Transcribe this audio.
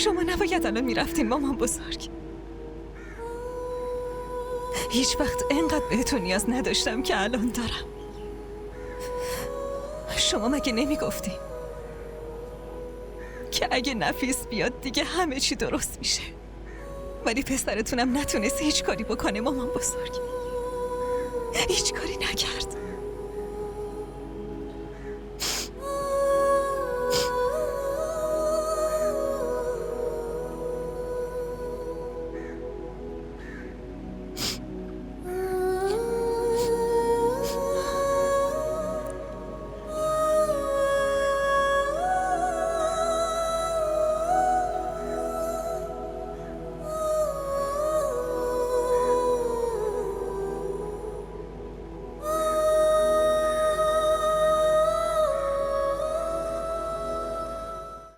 شما نباید الان میرفتین مامان بزرگ. هیچ وقت اینقدر بهتون نیاز نداشتم که الان دارم. شما مگه نمیگفتین که اگه نفیس بیاد دیگه همه چی درست میشه؟ ولی پسرتونم نتونست هیچ کاری بکنه مامان بزرگ. هیچ کاری نکرد.